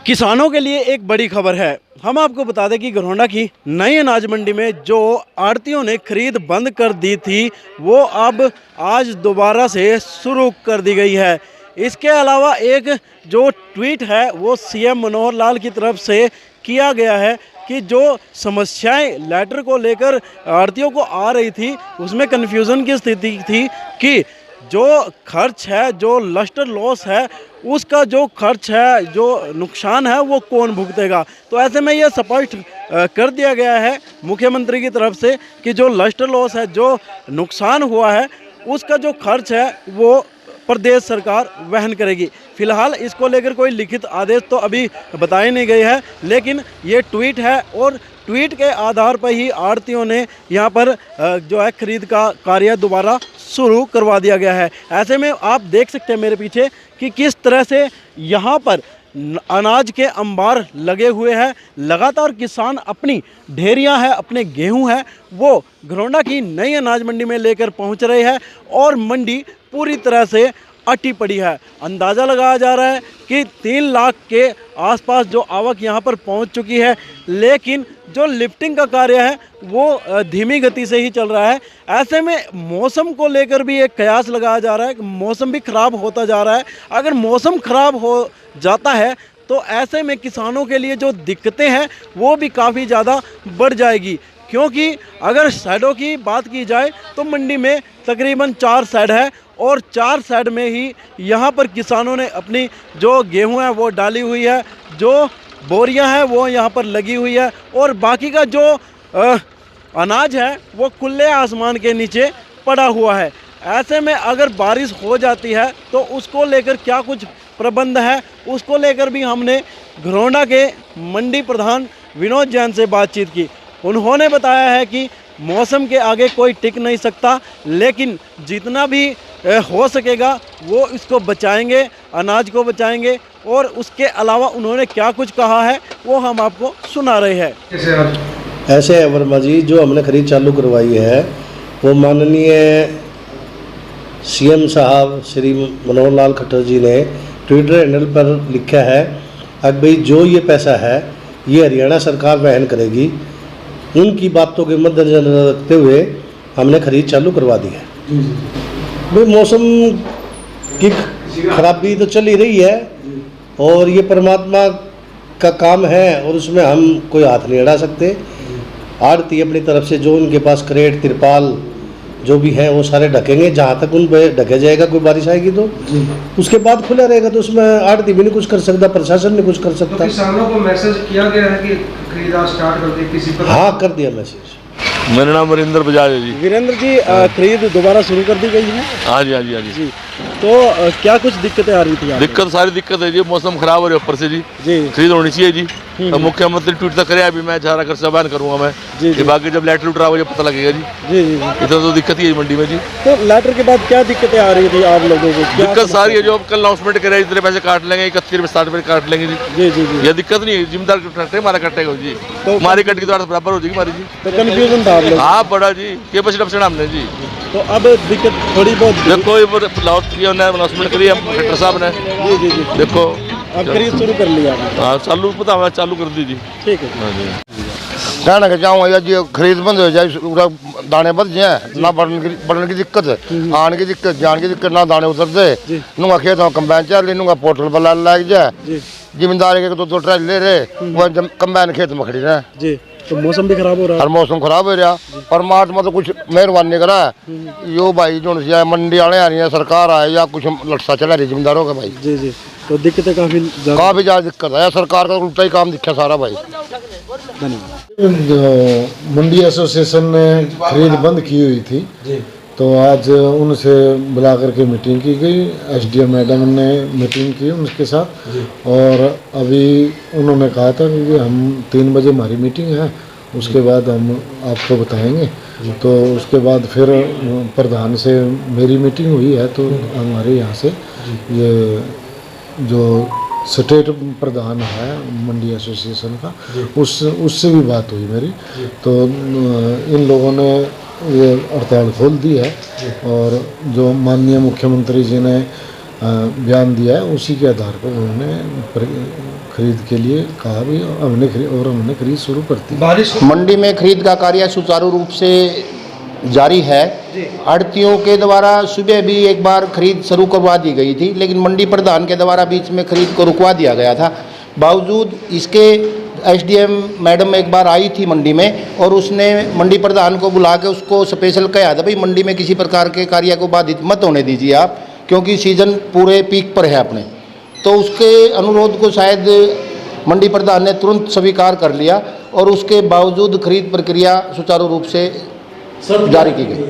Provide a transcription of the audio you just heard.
किसानों के लिए एक बड़ी खबर है। हम आपको बता दें कि घरौंडा की नई अनाज मंडी में जो आड़तियों ने खरीद बंद कर दी थी वो अब आज दोबारा से शुरू कर दी गई है। इसके अलावा एक जो ट्वीट है वो सीएम मनोहर लाल की तरफ से किया गया है कि जो समस्याएं लेटर को लेकर आड़तियों को आ रही थी उसमें कन्फ्यूज़न की स्थिति थी कि जो खर्च है, जो लस्टर लॉस है, उसका जो खर्च है, जो नुकसान है वो कौन भुगतेगा। तो ऐसे में ये स्पष्ट कर दिया गया है मुख्यमंत्री की तरफ से कि जो लस्टर लॉस है, जो नुकसान हुआ है, उसका जो खर्च है वो प्रदेश सरकार वहन करेगी। फिलहाल इसको लेकर कोई लिखित आदेश तो अभी बताए नहीं गए हैं, लेकिन ये ट्वीट है और ट्वीट के आधार पर ही आड़तियों ने यहाँ पर जो है खरीद का कार्य दोबारा शुरू करवा दिया गया है। ऐसे में आप देख सकते हैं मेरे पीछे कि किस तरह से यहाँ पर अनाज के अंबार लगे हुए हैं। लगातार किसान अपनी ढेरियां हैं, अपने गेहूं है, वो घरौंडा की नई अनाज मंडी में लेकर पहुंच रहे हैं और मंडी पूरी तरह से अटी पड़ी है। अंदाज़ा लगाया जा रहा है कि 3 लाख के आसपास जो आवक यहां पर पहुंच चुकी है, लेकिन जो लिफ्टिंग का कार्य है वो धीमी गति से ही चल रहा है। ऐसे में मौसम को लेकर भी एक कयास लगाया जा रहा है कि मौसम भी ख़राब होता जा रहा है। अगर मौसम ख़राब हो जाता है तो ऐसे में किसानों के लिए जो दिक्कतें हैं वो भी काफ़ी ज़्यादा बढ़ जाएगी, क्योंकि अगर शेडों की बात की जाए तो मंडी में तकरीबन 4 शेड है और 4 शेड में ही यहाँ पर किसानों ने अपनी जो गेहूं है वो डाली हुई है, जो बोरियां हैं वो यहाँ पर लगी हुई है और बाकी का जो अनाज है वो खुले आसमान के नीचे पड़ा हुआ है। ऐसे में अगर बारिश हो जाती है तो उसको लेकर क्या कुछ प्रबंध है, उसको लेकर भी हमने घरौंडा के मंडी प्रधान विनोद जैन से बातचीत की। उन्होंने बताया है कि मौसम के आगे कोई टिक नहीं सकता, लेकिन जितना भी हो सकेगा वो इसको बचाएंगे, अनाज को बचाएंगे। और उसके अलावा उन्होंने क्या कुछ कहा है वो हम आपको सुना रहे हैं। ऐसे है वर्मा जी, जो हमने खरीद चालू करवाई है वो माननीय सीएम साहब श्री मनोहर लाल खट्टर जी ने ट्विटर हैंडल पर लिखा है अब भाई जो ये पैसा है ये हरियाणा सरकार वहन करेगी। उनकी बातों के मद्देनजर रखते हुए हमने खरीद चालू करवा दी है। भाई मौसम की खराबी तो चल ही रही है और ये परमात्मा का काम है और उसमें हम कोई हाथ नहीं अड़ा सकते। आड़ती अपनी तरफ से जो उनके पास क्रेट तिरपाल जो भी है वो सारे ढकेंगे, जहाँ तक उन पर ढके जाएगा। कोई बारिश आएगी तो उसके बाद खुला रहेगा, तो उसमें आड़ती भी नहीं कुछ कर सकता, प्रशासन नहीं कुछ कर सकता। तो किसानों को मैसेज किया गया है कि खरीदार स्टार्ट कर दे किसी पर? हाँ, कर दिया मैसेज। मेरा नाम वीरेंद्र बजाज है जी। वीरेंद्र जी, खरीद दोबारा शुरू कर दी गई है? हाँ जी, हाँ जी, हाँ जी। तो क्या कुछ दिक्कतें आ रही थी? दिक्कत सारी दिक्कत है जी, मौसम खराब हो रहा है ऊपर से जी। खरीद होनी चाहिए जी। अब मुख्यमंत्री ट्वीट तक करे, अभी मैं झारा कर बयान करूंगा मैं जी। बाकी जब लेटर उठ रहा मुझे पता लगेगा जी। जी इतना तो दिक्कत ही है मंडी में जी। तो लेटर के बाद क्या दिक्कतें आ रही थी आप लोगों को? दिक्कत सारी है, जो अब कल अनाउंसमेंट करे इतने पैसे काट लेंगे, 31 रुपये 60 रुपये काट लेंगे जी। जी ये दिक्कत नहीं है, जिम्मेदार कटे हमारा कटेगा जी। तो हमारी कट की तो बराबर हो जाएगी हमारी जी। तो कन्फ्यूजन था आप लोग? हाँ बड़ा जी, के बस हमने जी। तो अब दिक्कत थोड़ी बहुत देखो अनाउंसमेंट करी खट्टर साहब ने। जी जी जी। देखो अब खरीद शुरू कर लिया? हाँ चालू पता चालू कर दी जी। ठीक है। हाँ जी। कहना के चाहूँगा जी, खरीद बंद हो जाए, दाने बच जाए ना, बढ़ने की दिक्कत है, आने की दिक्कत, जाने की दिक्कत, ना दाने उतरते, नूंगा खेत में कंबाइन चल रही, नूंगा पोर्टल पर लग जाए, जिम्मेदारी के 2 ट्रैल ले रहे वो कंबाइन खेत में खड़ी रहे जी। तो मौसम भी खराब हो रहा है? और मौसम खराब हो रहा, परमात्मा तो कुछ मेहरबानी करा है। यो भाई जो मंडी वाले आ रही है, सरकार आए या कुछ लटसा चला रही जिम्मेदारों का भाई। जी जी। तो दिक्कतें काफ़ी ज़्यादा दिक्कत है, सरकार का उल्टा ही काम दिखा सारा भाई। मंडी एसोसिएशन ने खरीद बंद की हुई थी, तो आज उनसे बुला करके मीटिंग की गई। एसडीएम मैडम ने मीटिंग की उनके साथ और अभी उन्होंने कहा था कि हम 3 बजे हमारी मीटिंग है, उसके बाद हम आपको बताएंगे। तो उसके बाद फिर प्रधान से मेरी मीटिंग हुई है, तो हमारे यहाँ से ये जो स्टेट प्रधान है मंडी एसोसिएशन का उससे भी बात हुई मेरी। तो इन लोगों ने ये हड़ताल खोल दी है और जो माननीय मुख्यमंत्री जी ने बयान दिया है, उसी के आधार पर उन्होंने खरीद के लिए कहा भी, हमने खरीद शुरू कर दी। बारिश मंडी में खरीद का कार्य सुचारू रूप से जारी है। आड़तियों के द्वारा सुबह भी एक बार खरीद शुरू करवा दी गई थी, लेकिन मंडी प्रधान के द्वारा बीच में खरीद को रुकवा दिया गया था। बावजूद इसके एसडीएम मैडम एक बार आई थी मंडी में, और उसने मंडी प्रधान को बुला के उसको स्पेशल कहा था, भाई मंडी में किसी प्रकार के कार्य को बाधित मत होने दीजिए आप, क्योंकि सीजन पूरे पीक पर है अपने। तो उसके अनुरोध को शायद मंडी प्रधान ने तुरंत स्वीकार कर लिया, और उसके बावजूद खरीद प्रक्रिया सुचारू रूप से जारी की गई।